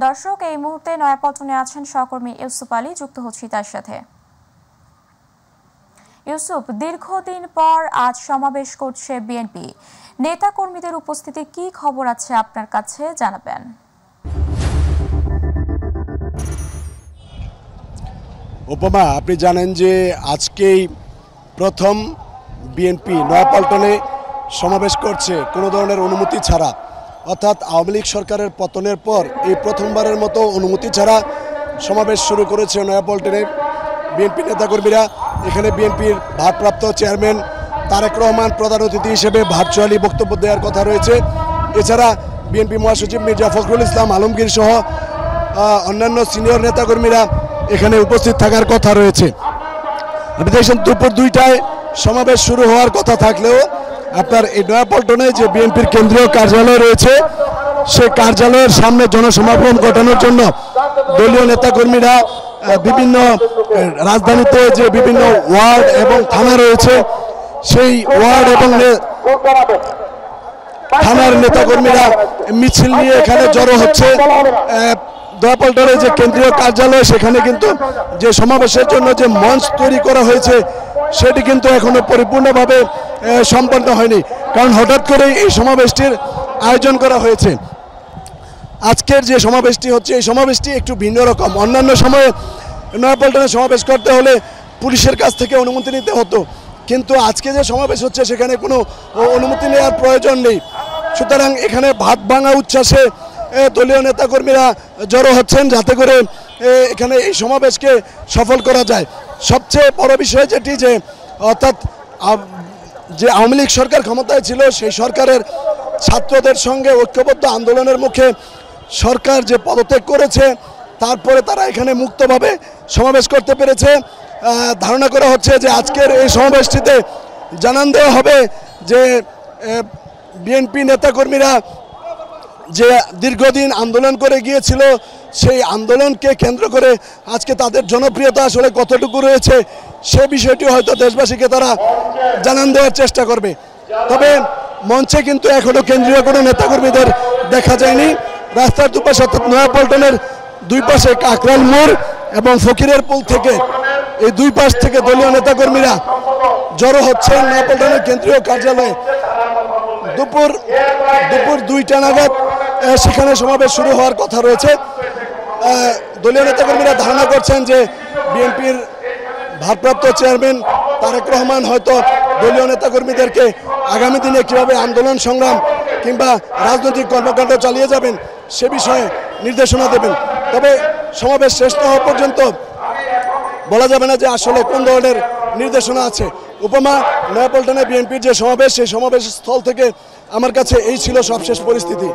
দর্শক এই মুহূর্তে নয়াপল্টনে আছেন সহকর্মী ইউসুফ আলী, যুক্ত হচ্ছি তার সাথে। ইউসুফ, দীর্ঘদিন পর আজ সমাবেশ করছে বিএনপি। নেতা কর্মীদের উপস্থিতি কি খবর আছে আপনার কাছে জানাবেন। উপমা, আপনি জানেন যে আজকেই প্রথম বিএনপি নয়াপল্টনে সমাবেশ করছে কোনো ধরনের অনুমতি ছাড়া, অর্থাৎ আওয়ামী লীগ সরকারের পতনের পর এই প্রথমবারের মতো অনুমতি ছাড়া সমাবেশ শুরু করেছে নয়াপল্টনে বিএনপি নেতাকর্মীরা। এখানে বিএনপির ভারপ্রাপ্ত চেয়ারম্যান তারেক রহমান প্রধান অতিথি হিসেবে ভার্চুয়ালি বক্তব্য দেওয়ার কথা রয়েছে। এছাড়া বিএনপি মহাসচিব মির্জা ফখরুল ইসলাম আলমগীর সহ অন্যান্য সিনিয়র নেতাকর্মীরা এখানে উপস্থিত থাকার কথা রয়েছে। আপনি দেখছেন দুপুর 2টায় সমাবেশ শুরু হওয়ার কথা থাকলেও আপনার এই নয়াপল্টনে যে বিএনপির কেন্দ্রীয় কার্যালয় রয়েছে সেই কার্যালয়ের সামনে জনসমাগম ঘটানোর জন্য দলীয় নেতাকর্মীরা বিভিন্ন রাজধানীতে যে বিভিন্ন ওয়ার্ড এবং থানা রয়েছে সেই ওয়ার্ড এবং থানার নেতাকর্মীরা মিছিল নিয়ে এখানে জড়ো হচ্ছে। নয়াপল্টনের যে কেন্দ্রীয় কার্যালয় সেখানে কিন্তু যে সমাবেশের জন্য যে মঞ্চ তৈরি করা হয়েছে সেটি কিন্তু এখনো পরিপূর্ণভাবে সম্পন্ন হয়নি, কারণ হঠাৎ করেই এই সমাবেশটির আয়োজন করা হয়েছে। আজকের যে সমাবেশটি হচ্ছে এই সমাবেশটি একটু ভিন্ন রকম। অন্যান্য সময়ে নয়াপল্টনে সমাবেশ করতে হলে পুলিশের কাছ থেকে অনুমতি নিতে হতো, কিন্তু আজকে যে সমাবেশ হচ্ছে সেখানে কোনো অনুমতি নেওয়ার প্রয়োজন নেই। সুতরাং এখানে ভাত ভাঙা উচ্ছ্বাসে দলীয় নেতাকর্মীরা জড়ো হচ্ছেন যাতে করে এখানে এই সমাবেশকে সফল করা যায়। সবচেয়ে বড় বিষয় যেটি যে অর্থাৎ যে আওয়ামী লীগ সরকার ক্ষমতায় ছিল সেই সরকারের ছাত্রদের সঙ্গে ঐক্যবদ্ধ আন্দোলনের মুখে সরকার যে পদত্যাগ করেছে তারপরে তারা এখানে মুক্তভাবে সমাবেশ করতে পেরেছে। ধারণা করা হচ্ছে যে আজকের এই সমাবেশটিতে জানান দেওয়া হবে যে বিএনপি নেতাকর্মীরা যে দীর্ঘদিন আন্দোলন করে গিয়েছিল সেই আন্দোলনকে কেন্দ্র করে আজকে তাদের জনপ্রিয়তা আসলে কতটুকু রয়েছে সে বিষয়টি হয়তো দেশবাসীকে তারা জানান দেওয়ার চেষ্টা করবে। তবে মঞ্চে কিন্তু এখনো কেন্দ্রীয় কোনো নেতাকর্মীদের দেখা যায়নি। রাস্তার দুপাশে অর্থাৎ নয়াপল্টনের দুই পাশে কাকরাল মোড় এবং ফকিরের পুল থেকে এই দুই পাশ থেকে দলীয় নেতাকর্মীরা জড়ো হচ্ছেন নয়াপল্টনের কেন্দ্রীয় কার্যালয়ে। দুপুর 2টা নাগাদ সেখানে সমাবেশ শুরু হওয়ার কথা রয়েছে। দলীয় নেতাকর্মীরা ধারণা করছেন যে বিএনপির ভারপ্রাপ্ত চেয়ারম্যান তারেক রহমান হয়তো দলীয় নেতাকর্মীদেরকে আগামী দিনে কীভাবে আন্দোলন সংগ্রাম কিংবা রাজনৈতিক কর্মকাণ্ড চালিয়ে যাবেন সে বিষয়ে নির্দেশনা দেবেন। তবে সমাবেশ শেষ না হওয়া পর্যন্ত বলা যাবে না যে আসলে কোন ধরনের নির্দেশনা আছে। উপমা, নয়াপল্টনে বিএনপির যে সমাবেশ সেই সমাবেশ স্থল থেকে আমার কাছে এই ছিল সবশেষ পরিস্থিতি।